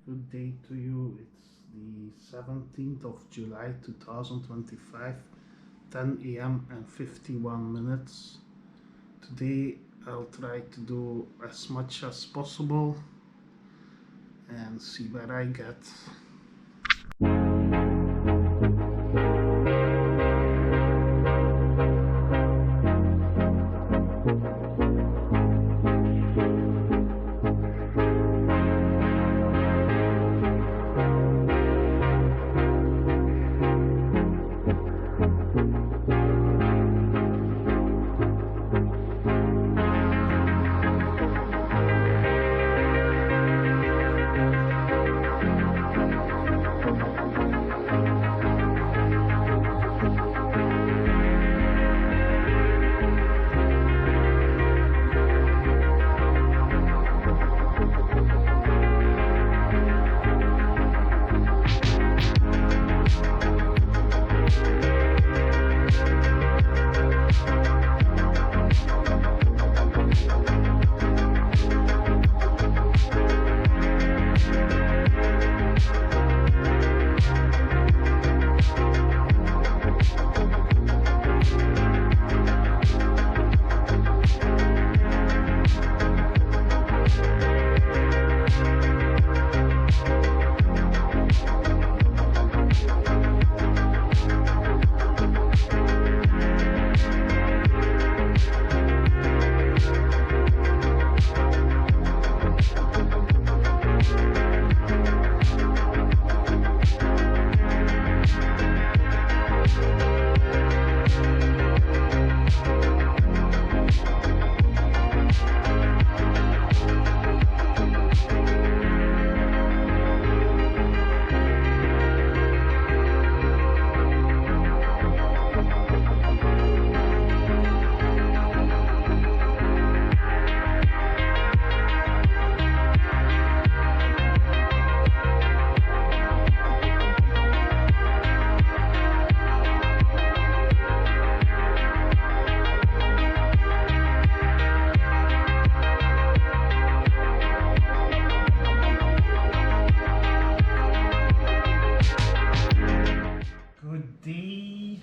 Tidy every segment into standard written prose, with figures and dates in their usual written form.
Good day to you. It's the 17th of July 2025, 10 a.m. and 51 minutes. Today I'll try to do as much as possible and see where I get. Good day.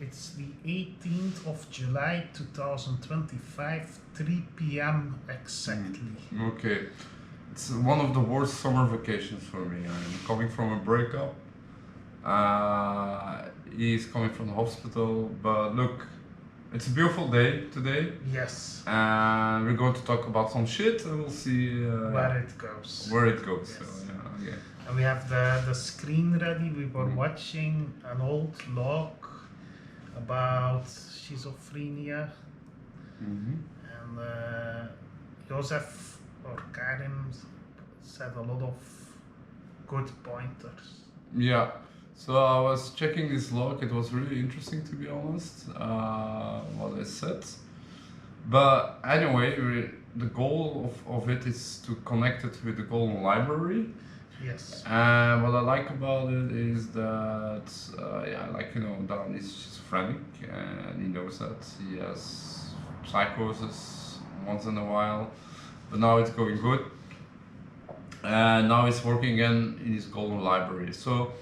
It's the 18th of July 2025, 3 p.m. exactly. Okay. It's one of the worst summer vacations for me. I'm coming from a breakup. He's coming from the hospital. But look, it's a beautiful day today. Yes, And we're going to talk about some shit and we'll see where it goes. where it goes. Yes. So, yeah, okay. And we have the screen ready. We were watching an old log about schizophrenia, and Joseph or Karim said a lot of good pointers. Yeah. So I was checking this log. It was really interesting, to be honest, what I said. But anyway, the goal of it is to connect it with the Golden Library. Yes. And what I like about it is that, Dan is schizophrenic and he knows that he has psychosis once in a while, but now it's going good. And now he's working again in his Golden Library. So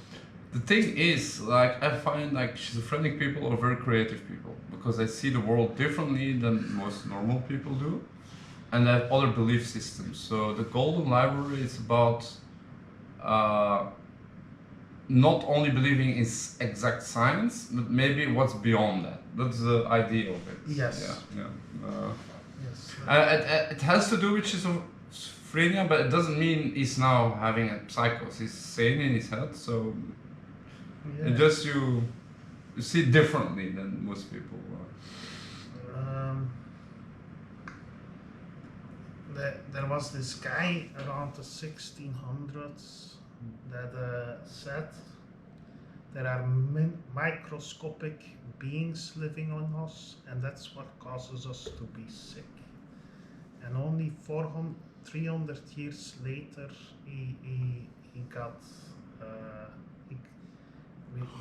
the thing is, like, I find like schizophrenic people are very creative people because they see the world differently than most normal people do, and they have other belief systems. So the Golden Library is about not only believing in exact science, but maybe what's beyond that. That's the idea of it. Yes. Yeah. Yes. It has to do with schizophrenia, but it doesn't mean he's now having a psychosis. He's sane in his head, so Yeah. it just you see it differently than most people. There was this guy around the 1600s that said there are microscopic beings living on us, and that's what causes us to be sick. And only 300 years later, he got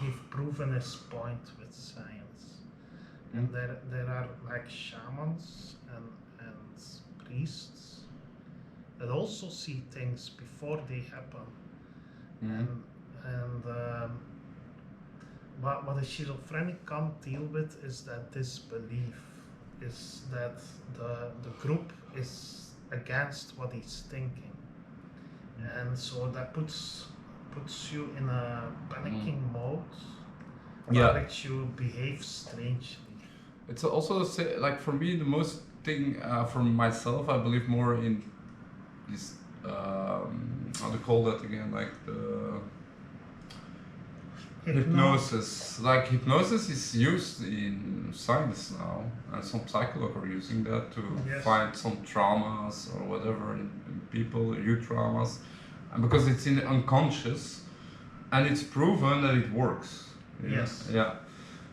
we've proven his point with science. And there are like shamans and priests that also see things before they happen. And what a schizophrenic can't deal with is that this belief is that the group is against what he's thinking, and so that puts you in a panicking mode by which you behave strangely. It's also like for me the most thing for myself, I believe more in this how to call that again, like the hypnosis. Like hypnosis is used in science now, and some psychologists are using that to find some traumas or whatever in people, youth traumas, and because it's in the unconscious, and it's proven that it works. Yes. Yeah.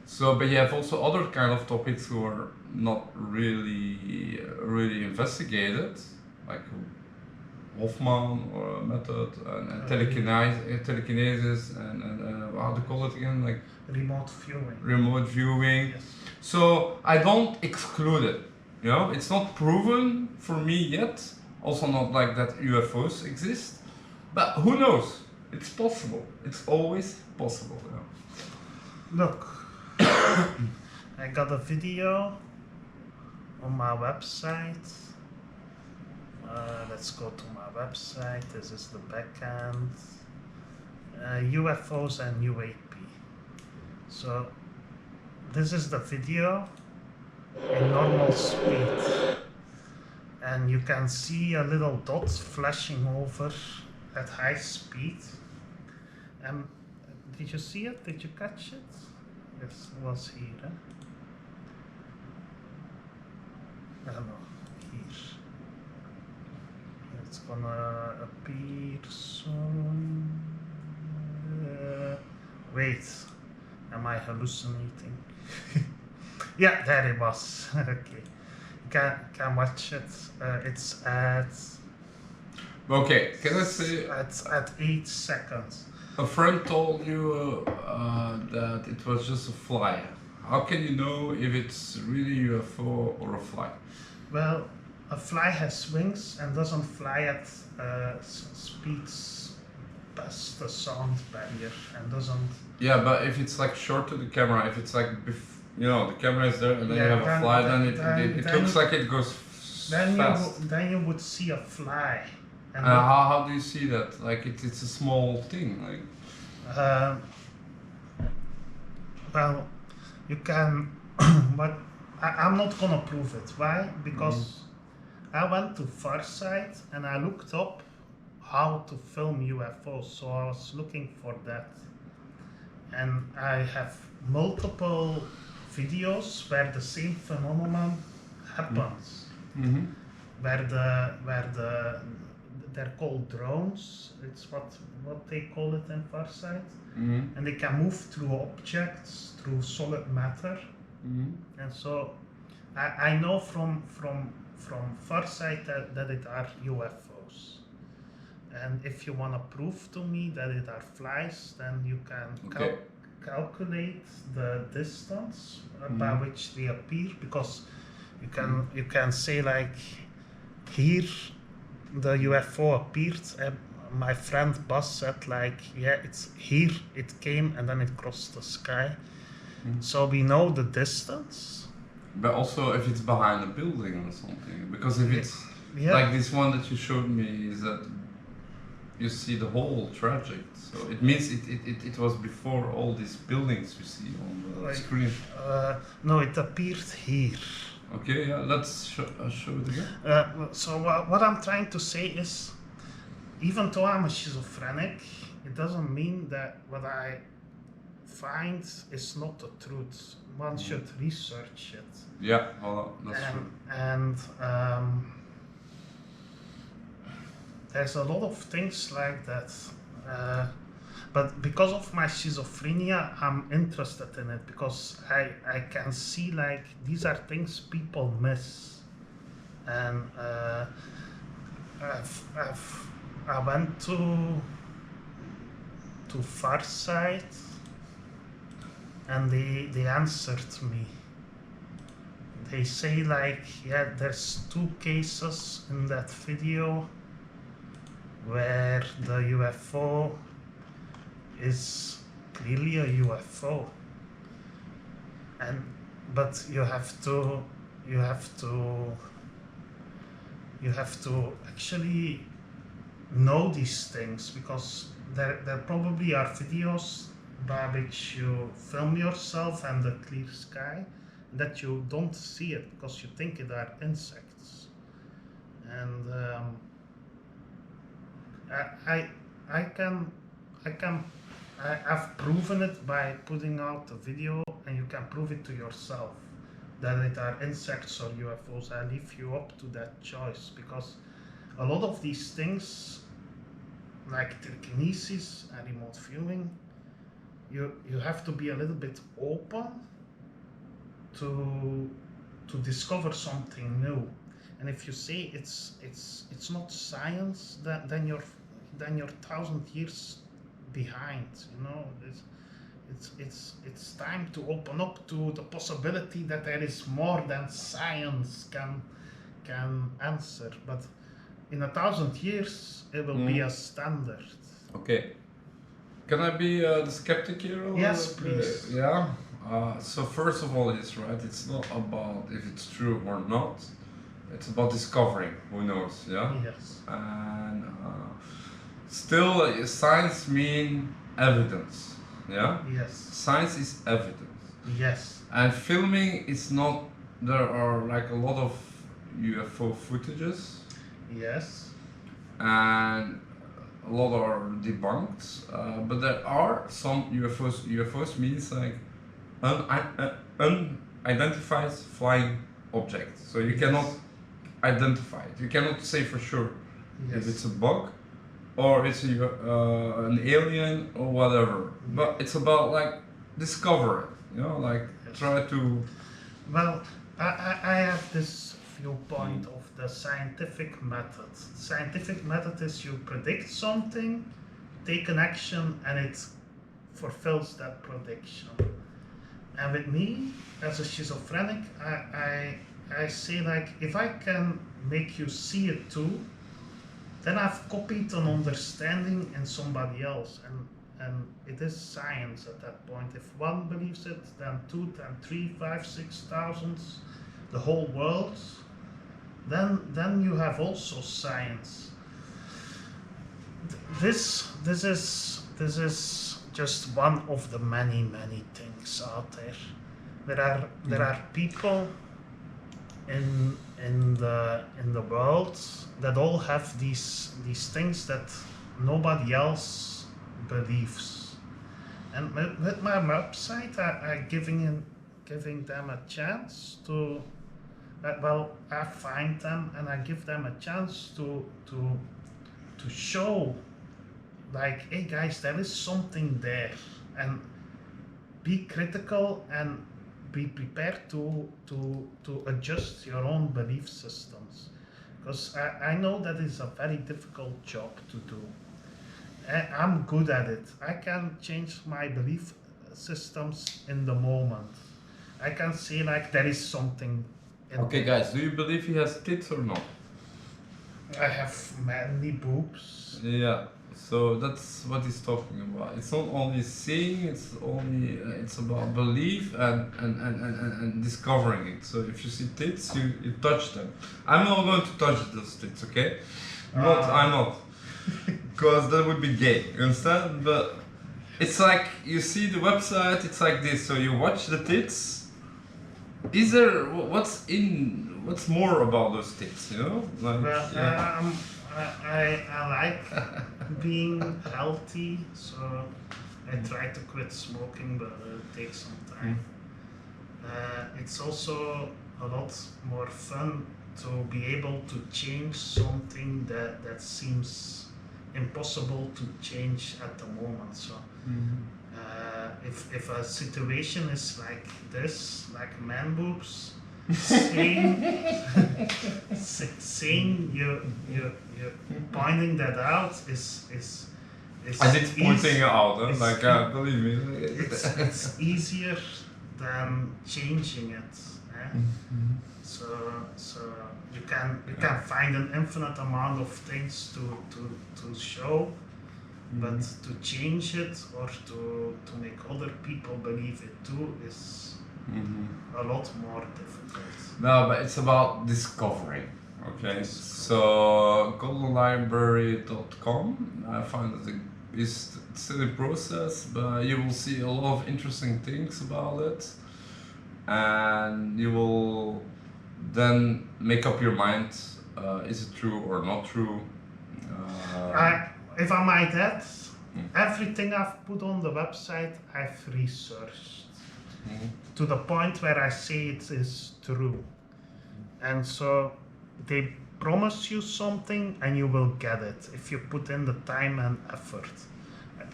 So, but you have also other kind of topics who are not really investigated, like Hoffman or method and telekinesis and how to call it again, like remote viewing. Remote viewing. Yes. So I don't exclude it. You know, it's not proven for me yet. Also not like that UFOs exist, but who knows? It's possible. It's always possible. You know? Look, I got a video on my website. Let's go to my website. This is the backend. UFOs and UAP. So this is the video in normal speed, and you can see a little dot flashing over at high speed. Did you see it? Did you catch it? Yes, it was here. Huh? No, here. It's gonna appear soon. Wait, am I hallucinating? Yeah, there it was. Okay, can watch it. It's at. Okay, can I say? At 8 seconds. A friend told you that it was just a fly. How can you know if it's really UFO or a fly? Well, a fly has wings and doesn't fly at speeds past the sound barrier and doesn't. Yeah, but if it's like short to the camera, if it's like you know, the camera is there and then you have a fly, then it looks like it goes fast. Then you would see a fly. And how do you see that? Like it's a small thing, like. Well, you can, but I'm not gonna prove it. Why? Because I went to Farsight and I looked up how to film UFOs. So I was looking for that, and I have multiple videos where the same phenomenon happens. Where they're called drones. It's what they call it in Farsight, and they can move through objects, through solid matter, and so I know from Farsight that it are UFOs. And if you want to prove to me that it are flies, then you can calculate the distance by which they appear, because you can say like here the UFO appeared. My friend Bas said like, yeah, it's here it came and then it crossed the sky. So we know the distance. But also if it's behind a building or something, because if it's like this one that you showed me, is that you see the whole trajectory. So it means it was before all these buildings you see on the screen. No, it appeared here. Okay, yeah, let's show it again. So what I'm trying to say is, even though I'm a schizophrenic, it doesn't mean that what I find is not the truth. One should research it. Yeah, well, that's true. And there's a lot of things like that. But because of my schizophrenia, I'm interested in it, because I can see like these are things people miss. And I went to Farsight and they answered me. They say like, yeah, there's 2 cases in that video where the UFO is clearly a UFO, and but you have to actually know these things, because there probably are videos by which you film yourself and the clear sky that you don't see it because you think it are insects. And I've proven it by putting out a video, and you can prove it to yourself that it are insects or UFOs. I leave you up to that choice, because a lot of these things, like telekinesis and remote viewing, you have to be a little bit open to discover something new. And if you say it's not science, then you're 1,000 years behind. You know, it's time to open up to the possibility that there is more than science can answer. But in 1,000 years, it will be a standard. Okay. Can I be the skeptic here? Yes, please. Yeah. So first of all, it's right. It's not about if it's true or not. It's about discovering. Who knows? Yeah. Yes. And still, science means evidence. Yeah. Yes. Science is evidence. Yes. And filming is not. There are like a lot of UFO footages. Yes. And a lot are debunked, but there are some UFOs. UFOs means like unidentified flying object. So you cannot identify it. You cannot say for sure if it's a bug or it's an alien or whatever. But it's about like discover it. You know, like try to. Well, I have this viewpoint of the scientific method. Scientific method is you predict something, take an action, and it fulfills that prediction. And with me, as a schizophrenic, I say like, if I can make you see it too, then I've copied an understanding in somebody else, and it is science at that point. If one believes it, then 2, then 3, 5, 6,000, the whole world. Then you have also science. This is just one of the many things out there. There are people in the world that all have these things that nobody else believes. And with my website, I giving them a chance to. Well, I find them and I give them a chance to show, like, hey guys, there is something there, and be critical and be prepared to adjust your own belief systems, because I know that is a very difficult job to do. I'm good at it. I can change my belief systems in the moment. I can say like there is something. Okay, guys, do you believe he has tits or not? I have many boobs. Yeah, so that's what he's talking about. It's not only seeing, it's about belief and discovering it. So if you see tits, you touch them. I'm not going to touch those tits, okay? I'm not. Because that would be gay, you understand? But it's like, you see the website, it's like this, so you watch the tits. Is there what's more about those tits, you know? Like, well, I like being healthy, so I try to quit smoking, but it takes some time. It's also a lot more fun to be able to change something that seems impossible to change at the moment. So. If a situation is like this, like man boobs, saying you pointing that out is I did pointing it out, huh? Like believe me. It's easier than changing it. So you can find an infinite amount of things to show, but to change it or to make other people believe it too is a lot more difficult. No, but it's about discovering. Okay, so goldenlibrary.com. I find that it's still in process, but you will see a lot of interesting things about it, and you will then make up your mind: is it true or not true? If I might add, everything I've put on the website, I've researched to the point where I say it is true, and so they promise you something and you will get it if you put in the time and effort.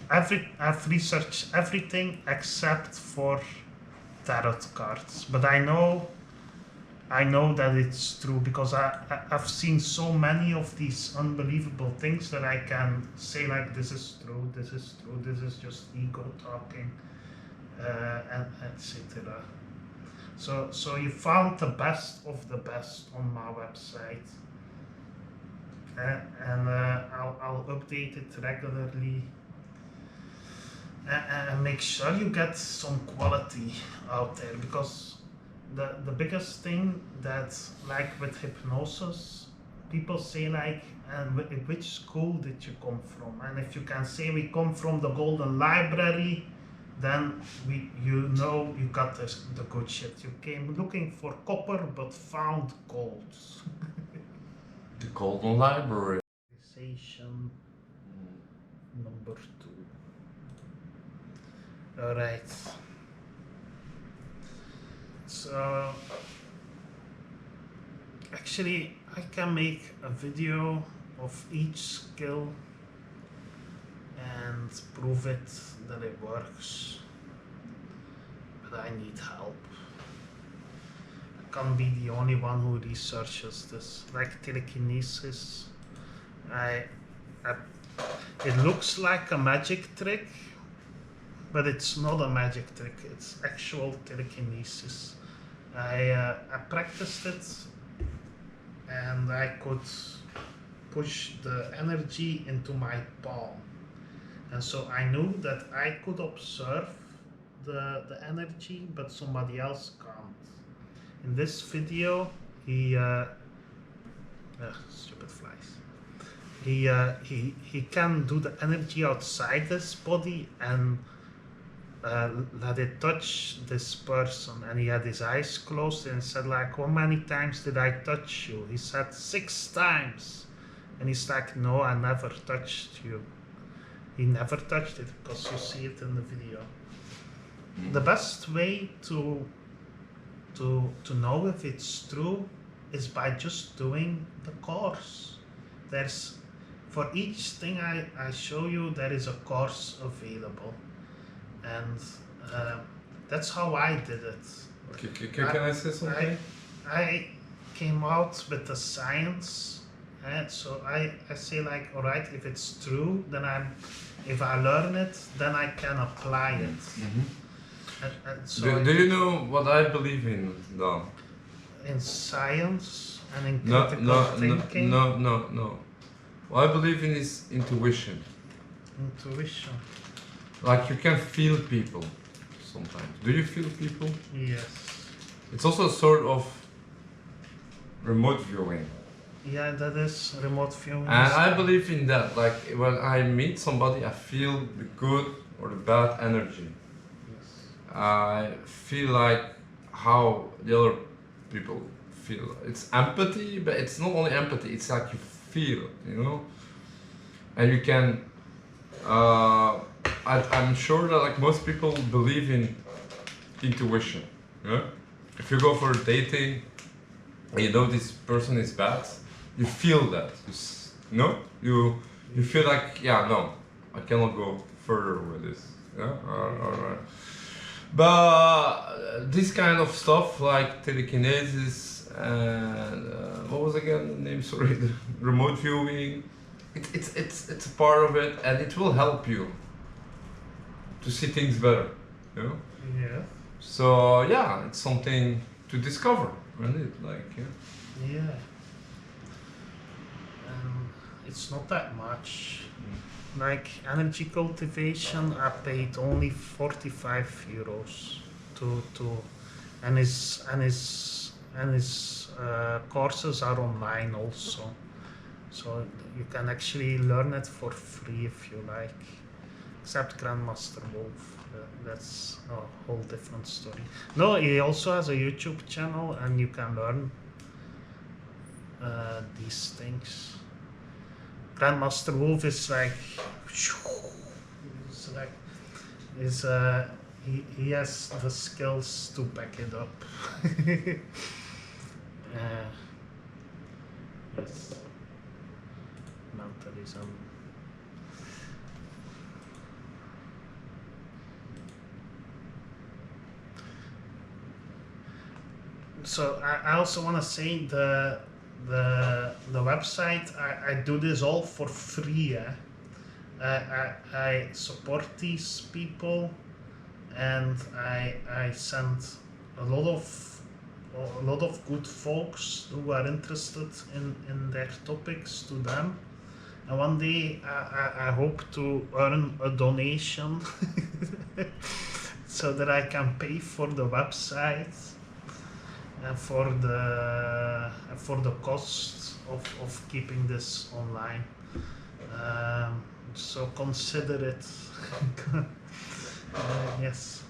I've researched everything except for tarot cards, but I know that it's true because I've seen so many of these unbelievable things that I can say like this is true, this is true, this is just ego talking, and etc. So you found the best of the best on my website, and I'll update it regularly and make sure you get some quality out there, because the biggest thing that, like with hypnosis, people say like, and which school did you come from? And if you can say we come from the Golden Library, then you got the good shit. You came looking for copper but found gold. The Golden Library. Conversation number 2. All right. So actually, I can make a video of each skill and prove it that it works, but I need help. I can't be the only one who researches this. Like telekinesis, it looks like a magic trick, but it's not a magic trick. It's actual telekinesis. I practiced it, and I could push the energy into my palm. And so I knew that I could observe the energy, but somebody else can't. In this video, stupid flies. He can do the energy outside his body and let it touch this person. And he had his eyes closed and said like, how many times did I touch you? He said 6 times. And he's like, no, I never touched you. He never touched it, because you see it in the video. The best way to know if it's true is by just doing the course. For each thing I show you, there is a course available, and that's how I did it. Okay, can I say something? I came out with the science. So I say like, all right, if it's true, then if I learn it, then I can apply it. And so do you know what I believe in, though? In science and in critical thinking? No. What I believe in is intuition. Intuition. Like you can feel people sometimes. Do you feel people? Yes. It's also a sort of remote viewing. Yeah, that is remote viewing. And I believe in that. Like when I meet somebody, I feel the good or the bad energy. Yes. I feel like how the other people feel. It's empathy, but it's not only empathy. It's like you feel, you know. And you can. I'm sure that like most people believe in intuition. Yeah. If you go for dating, and you know this person is bad, you feel that. You feel like, yeah, no, I cannot go further with this. Yeah, alright. But this kind of stuff like telekinesis and what was again the name? Sorry, the remote viewing. It's a part of it, and it will help you to see things better. You know. Yeah. So yeah, it's something discover, really, like Yeah. It's not that much. Like energy cultivation, I paid only 45 euros to and his courses are online also, so you can actually learn it for free if you like. Except Grandmaster Wolf, that's a whole different story. No, he also has a YouTube channel, and you can learn these things. Grandmaster Wolf is like, it's like, is he has the skills to back it up. Yes, mentalism. So I also want to say the website, I do this all for free. I support these people, and I send a lot of good folks who are interested in their topics to them. And one day I hope to earn a donation so that I can pay for the website and for the cost of keeping this online. So consider it. Yes.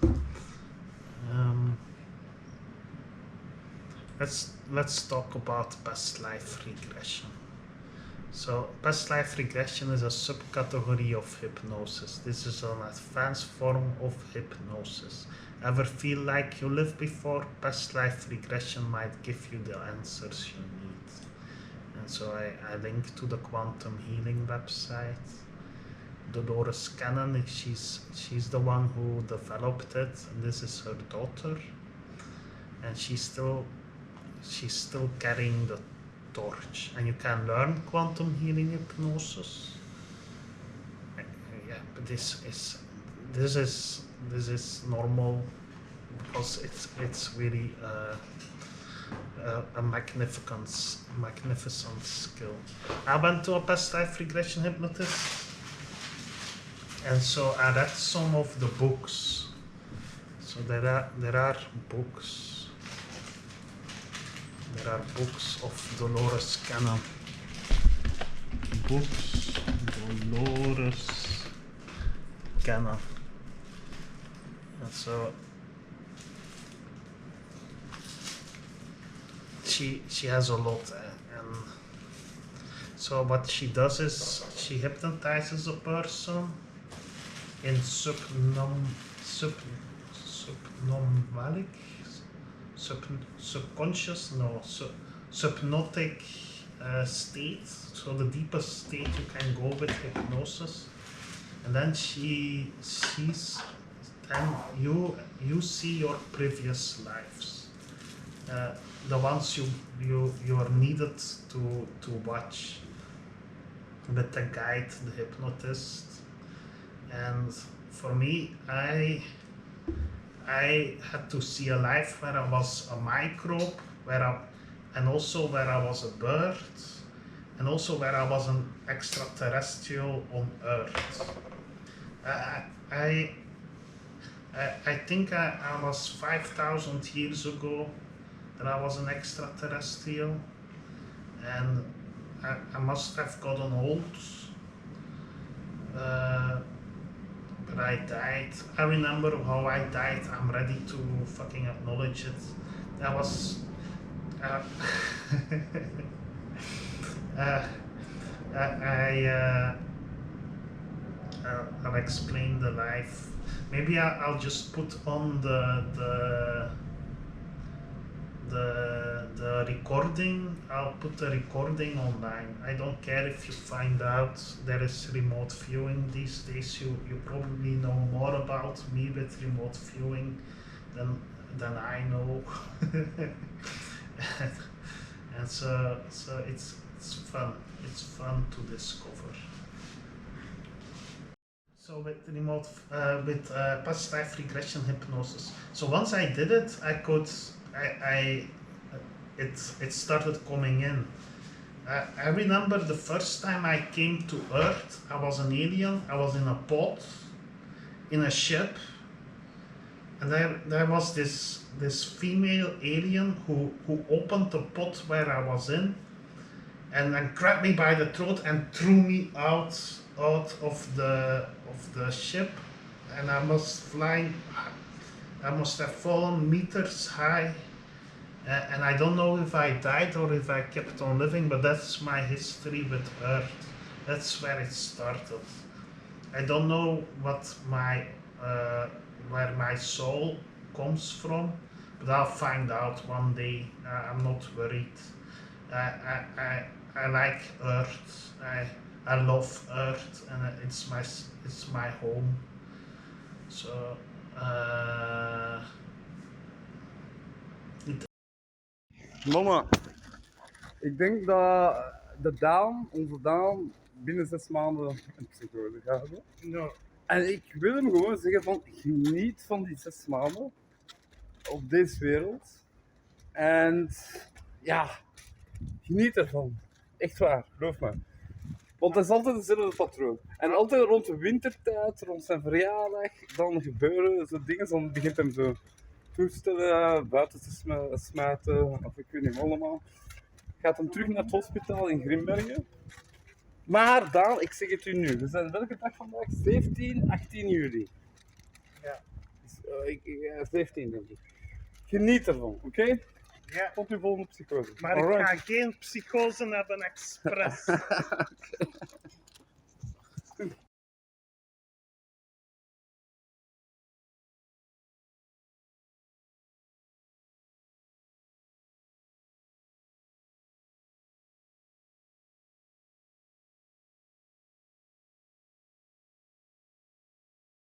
Let's talk about past life regression. So past life regression is a subcategory of hypnosis. This is an advanced form of hypnosis. Ever feel like you lived before? Past life regression might give you the answers you need. And so I link to the quantum healing website. Dolores Cannon, she's the one who developed it, and this is her daughter, and she's still carrying the torch. And you can learn quantum healing hypnosis. Yeah, but this is normal because it's really a magnificent skill. I went to a past life regression hypnotist, and so I read some of the books. So there are books. There are books of Dolores Cannon. Books Dolores Cannon. And so she has a lot, and so what she does is she hypnotizes a person in subhypnotic state, so the deepest state you can go with hypnosis, and then then you see your previous lives, the ones you are needed to watch with the guide, the hypnotist. And for me, I had to see a life where I was a microbe, and also where I was a bird, and also where I was an extraterrestrial on Earth. I think I was 5,000 years ago that I was an extraterrestrial, and I must have gotten old. But I died. I remember how I died. I'm ready to fucking acknowledge it. I was. I'll explain the life. Maybe I'll just put on the recording. I'll put the recording online. I don't care if you find out there is remote viewing these days. You probably know more about me with remote viewing than I know. And so it's fun. It's fun to discover. So with past life regression hypnosis. So once I did it, I could it started coming in. I remember the first time I came to Earth, I was an alien. I was in a pod, in a ship, and there was this female alien who opened the pod where I was in, and then grabbed me by the throat and threw me out of the ship, and I must have fallen meters high. And I don't know if I died or if I kept on living, but that's my history with Earth. That's where it started. I don't know where my soul comes from, but I'll find out one day. I'm not worried. I like Earth. I love Earth, and it's my home. So. Mama, ik denk dat onze Daan, binnen 6 maanden een psychose gaat hebben. No. En ik wil hem gewoon zeggen van, geniet van die 6 maanden op deze wereld. En ja, geniet ervan. Echt waar, geloof me. Want het is altijd hetzelfde patroon. En altijd rond de wintertijd, rond zijn verjaardag, dan gebeuren zo dingen. Dan begint hem zo toestellen, buiten te smijten, of ik weet niet allemaal. Gaat hem terug naar het hospitaal in Grimbergen. Maar Daan, ik zeg het u nu. We zijn welke dag vandaag? 17, 18 juli. Ja. Dus, 17 denk ik. Geniet ervan, oké? Ja. Tot uw volgende psychose. Maar ik ga geen psychose hebben expres. Okay.